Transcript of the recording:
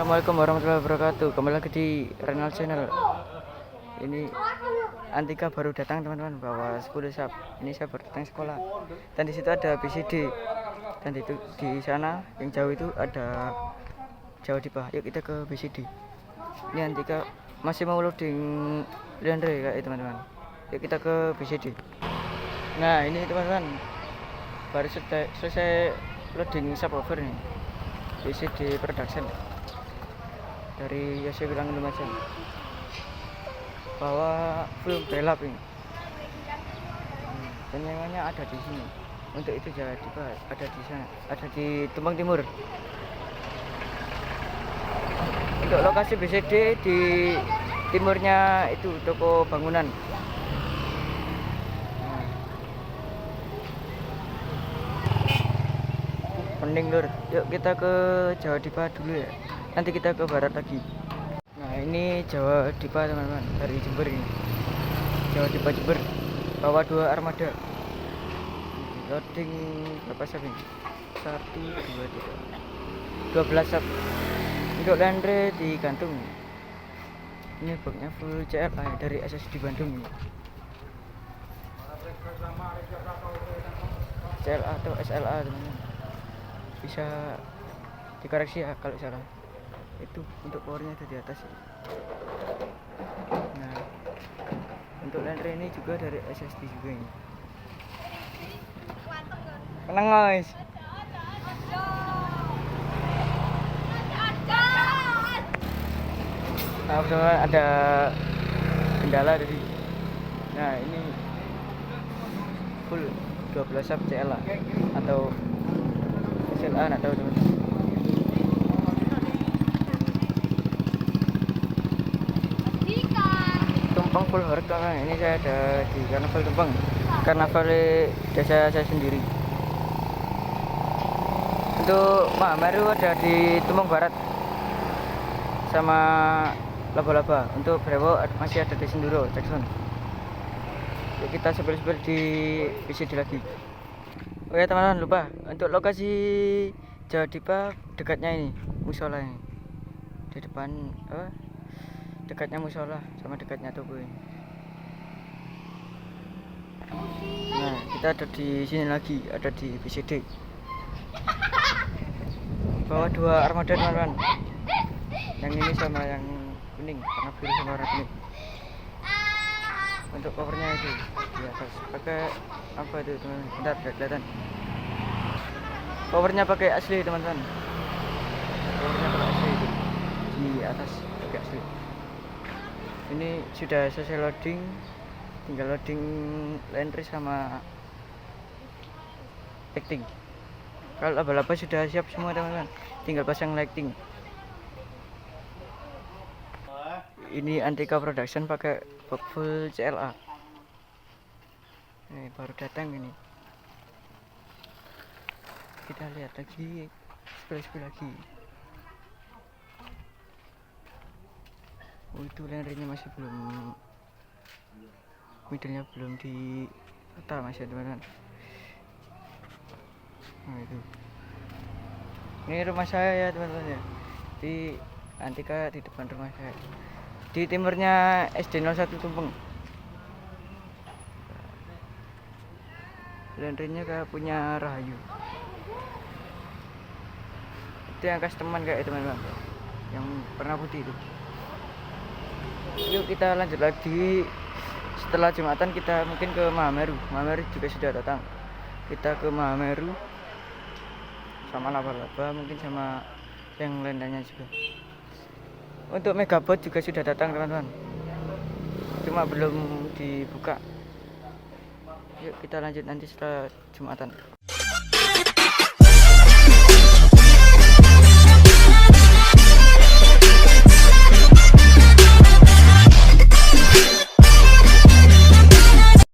Assalamualaikum warahmatullahi wabarakatuh. Kembali lagi di Renal Channel. Ini Antika baru datang teman-teman, bawa 10 sub. Ini saya baru datang sekolah. Dan di situ ada BCD. Dan itu di sana yang jauh itu ada Jawa Dipa. Yuk kita ke BCD. Ini Antika masih mau loading Leandre kayak teman-teman. Yuk kita ke BCD. Nah ini teman-teman, baru selesai loading subwoofer nih. BCD production dari Yose bilang Lumajang, bahwa full belap ini. Penyewannya ada di sini. Untuk itu Jawa Dipa ada di sana, ada di Tumpang Timur. Untuk lokasi BCD di timurnya itu toko bangunan. Pening lur. Yuk kita ke Jawa Dipa dulu ya. Nanti kita ke barat lagi. Nah ini Jawa Dipa teman-teman, dari Jember ini. Jawa Dipa Jember, bawa 2 armada. Loading berapa sub ini? 1, 2, 3, 12 sub. Untuk Leandre di kantung. Ini boxnya full CLA dari SSD Bandung ini. CLA atau SLA teman-teman, bisa dikoreksi ya kalau salah. Itu untuk powernya ada di atas ya. Nah untuk Leandre ini juga dari SSD juga ini. Tenang guys. Nah teman-teman, ada kendala tadi. Nah ini full 12 sub CLA atau SLA nggak tahu teman-teman. Tumpeng full horeg kan. Ini saya ada di Karnaval Tumpeng, Karnaval desa saya sendiri. Untuk Mahameru ada di Tumpeng Barat sama Laba-Laba. Untuk Brewo masih ada di Senduro, Jackson. Yuk kita sebel-sebel di BCD lagi. Oh ya teman-teman, lupa untuk lokasi Jawa Dipa dekatnya ini musola ini. Di depan dekatnya musola sama dekatnya toko ini. Nah kita ada di sini lagi, ada di BCD. Bawa 2 armada teman-teman. Yang ini sama yang kuning, warna biru sama warna kuning. Untuk covernya itu di atas pakai apa itu teman-teman? Bentar, tidak kelihatan. Covernya pakai asli teman-teman. Covernya pakai asli itu di atas pakai asli. Ini sudah selesai loading, tinggal loading Leandre sama lighting. Kalau laba-laba sudah siap semua teman-teman, tinggal pasang lighting. Ini Antika Production pakai box full CLA. Ini baru datang ini. Kita lihat lagi, spill lagi. Oh itu Leandre-nya masih belum, middle-nya belum di total masih teman-teman. Nah itu, ini rumah saya ya teman-teman ya, di Antika di depan rumah saya. Di timurnya SD 01 Tumpeng. Leandre-nya kayak punya Rahayu. Itu yang customan kayak teman-teman, yang warna putih itu. Yuk kita lanjut lagi. Setelah Jumatan kita mungkin ke Mahameru. Mahameru juga sudah datang. Kita ke Mahameru sama Laba-Laba, mungkin sama yang lainnya juga. Untuk Megabot juga sudah datang teman-teman, cuma belum dibuka. Yuk kita lanjut nanti setelah Jumatan.